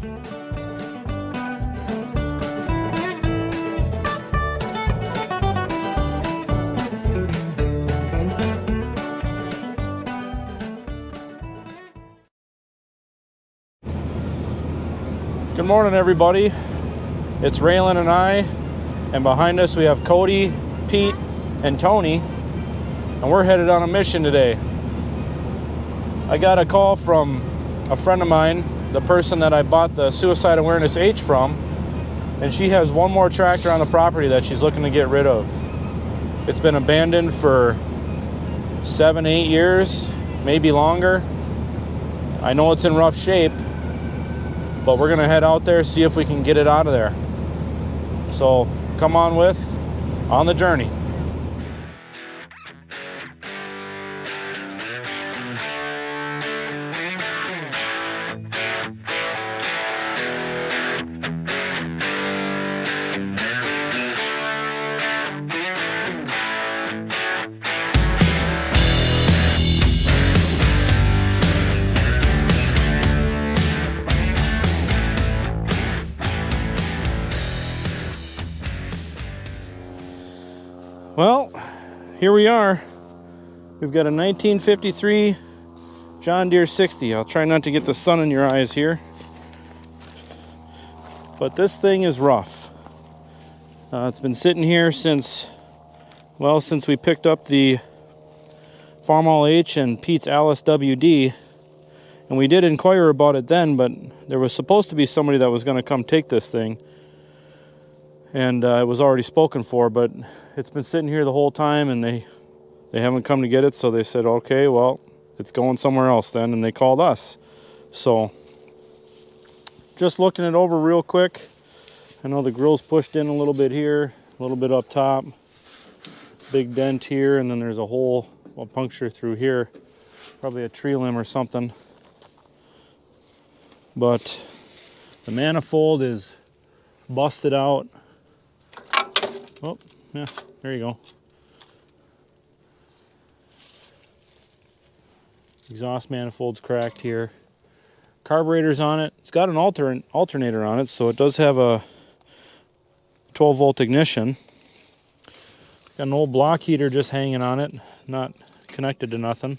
Good morning, everybody. It's Raylan and I, and behind us we have Cody, Pete, and Tony, and we're headed on a mission today. I got a call from a friend of mine, the person that I bought the Suicide Awareness H from, and she has one more tractor on the property that she's looking to get rid of. It's been abandoned for 7-8 years, maybe longer. I know it's in rough shape, but we're gonna head out there, see if we can get it out of there. So come on on the journey. Well, here we are. We've got a 1953 John Deere 60. I'll try not to get the sun in your eyes here. But this thing is rough. It's been sitting here since we picked up the Farmall H and Pete's Alice WD. And we did inquire about it then, but there was supposed to be somebody that was going to come take this thing. And it was already spoken for, but it's been sitting here the whole time, and they haven't come to get it, so they said, okay, well, it's going somewhere else then, and they called us. So just looking it over real quick. I know the grill's pushed in a little bit here, a little bit up top, big dent here, and then there's a hole, a puncture through here, probably a tree limb or something. But the manifold is busted out. Oh, yeah, there you go. Exhaust manifold's cracked here. Carburetor's on it. It's got an alternator on it, so it does have a 12-volt ignition. Got an old block heater just hanging on it, not connected to nothing.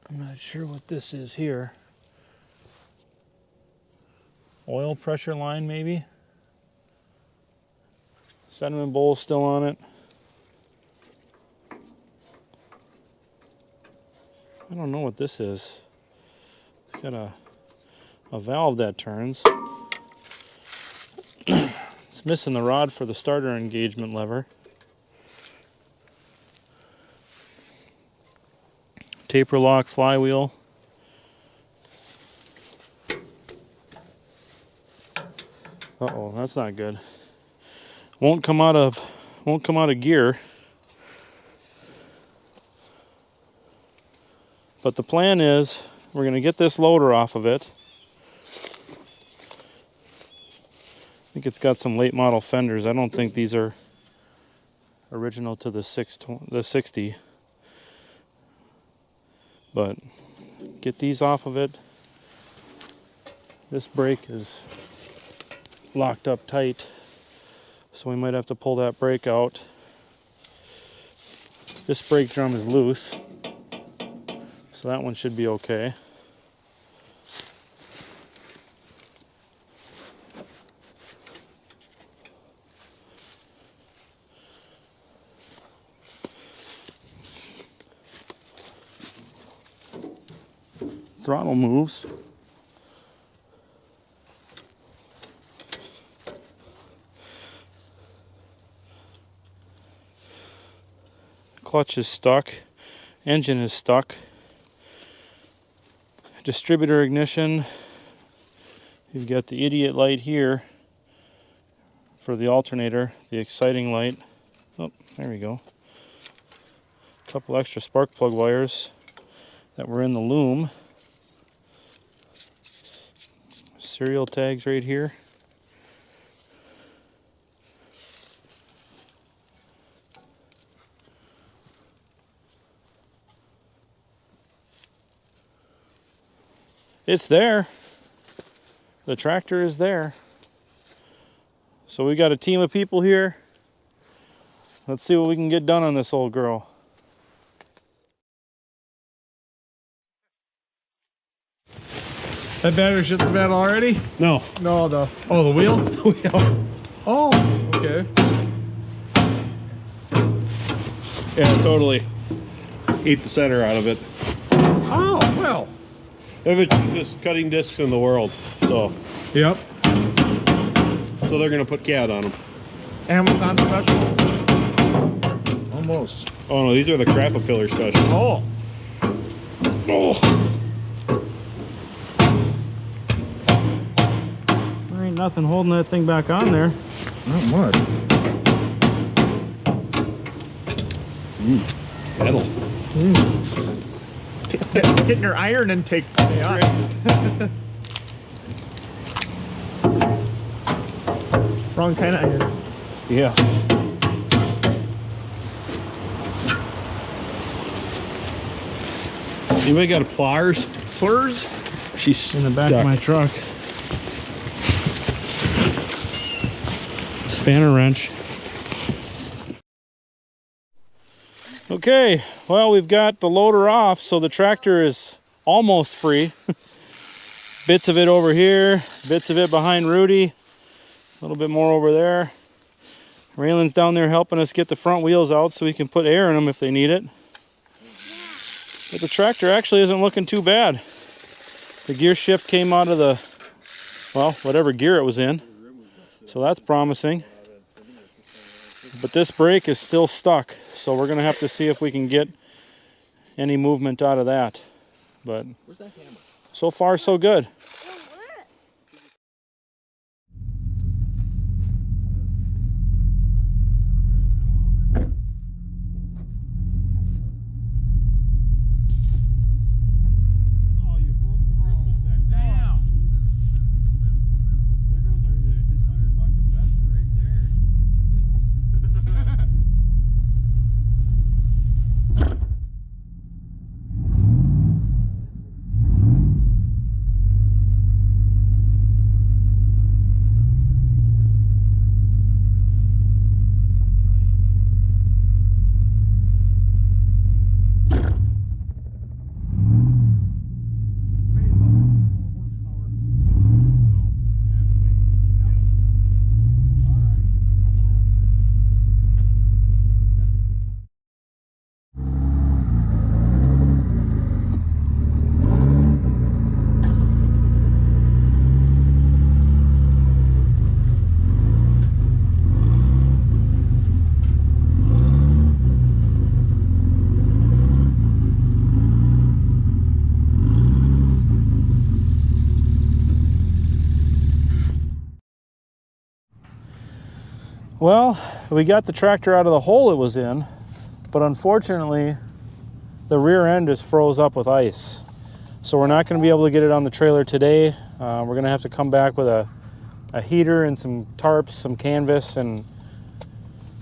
I'm not sure what this is here. Oil pressure line, maybe? Sediment bowl still on it. I don't know what this is. It's got a valve that turns. It's missing the rod for the starter engagement lever. Taper lock flywheel. Uh-oh, that's not good. Won't come out of gear. But the plan is we're going to get this loader off of it. I think it's got some late model fenders. I don't think these are original to the 60. But get these off of it. This brake is locked up tight, so we might have to pull that brake out. This brake drum is loose, so that one should be okay. Throttle moves. Clutch is stuck. Engine is stuck. Distributor ignition. You've got the idiot light here for the alternator, the exciting light. Oh, there we go. A couple extra spark plug wires that were in the loom. Serial tags right here. It's there. The tractor is there. So we got a team of people here. Let's see what we can get done on this old girl. That battery shit the bed already? No. No, the The wheel? wheel. Oh, okay. Yeah, totally ate the center out of it. Oh, well. They have the cheapest cutting discs in the world, so Yep. they're gonna put CAD on them. Amazon special? Almost. Oh no, these are the Crap-A-Pillar special. Oh. Oh, There ain't nothing holding that thing back on there. Not much. metal. Getting your iron intake. Yeah. Wrong kind of iron. Yeah. Anybody got a pliers? Plurs? She's In the back stuck. of my truck. Spanner wrench. Okay, well, we've got the loader off, so the tractor is almost free. Bits of it over here, bits of it behind Rudy, a little bit more over there. Raylan's down there helping us get the front wheels out so we can put air in them if they need it. But the tractor actually isn't looking too bad. The gear shift came out of the, well, whatever gear it was in, so that's promising. But this brake is still stuck, so we're gonna have to see if we can get any movement out of that. But so far so good. Oh, you broke the Christmas deck. Damn! There goes his $100 investment right there. Well, we got the tractor out of the hole it was in, but unfortunately the rear end is froze up with ice. So we're not going to be able to get it on the trailer today. We're going to have to come back with a heater and some tarps, some canvas, and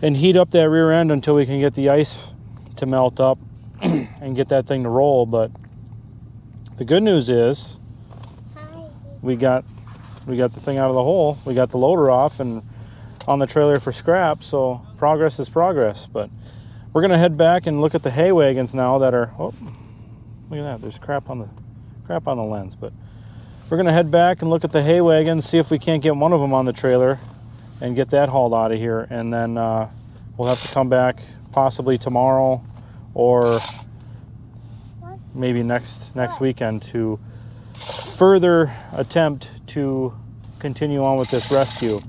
heat up that rear end until we can get the ice to melt up and get that thing to roll. But the good news is we got the thing out of the hole. We got the loader off and on the trailer for scrap, so progress is progress. But we're gonna head back and look at the hay wagons now that are, oh, look at that, there's crap on the lens. But we're gonna head back and look at the hay wagons, see if we can't get one of them on the trailer and get that hauled out of here. And then we'll have to come back possibly tomorrow or maybe next weekend to further attempt to continue on with this rescue.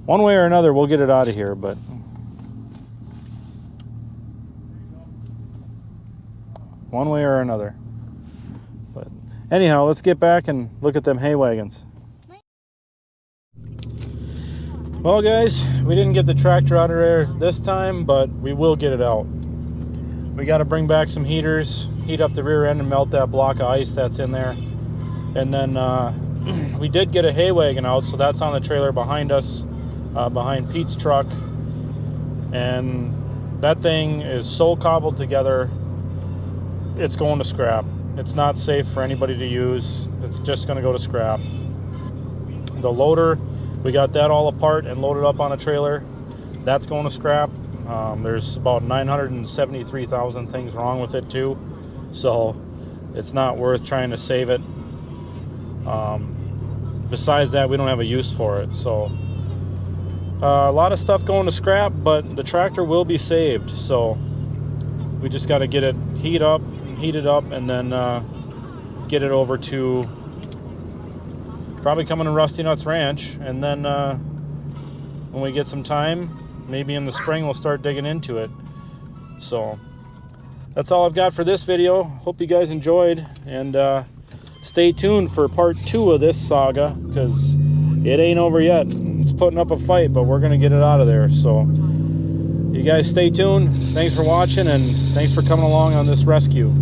One way or another, we'll get it out of here, but one way or another. But anyhow, let's get back and look at them hay wagons. Well, guys, we didn't get the tractor out of there this time, but we will get it out. We got to bring back some heaters, heat up the rear end and melt that block of ice that's in there. And then we did get a hay wagon out, so that's on the trailer behind us. Behind Pete's truck, and that thing is so cobbled together, it's going to scrap. It's not safe for anybody to use. It's just going to go to scrap. The loader, we got that all apart and loaded up on a trailer. That's going to scrap. There's about 973,000 things wrong with it too, so it's not worth trying to save it. Besides that, we don't have a use for it, so a lot of stuff going to scrap, but the tractor will be saved. So we just got to get it heated up, and then get it over to probably coming to Rusty Nuts Ranch, and then when we get some time, maybe in the spring, we'll start digging into it. So that's all I've got for this video. Hope you guys enjoyed, and stay tuned for part 2 of this saga, because it ain't over yet. It's putting up a fight, but we're gonna get it out of there. So you guys stay tuned. Thanks for watching, and thanks for coming along on this rescue.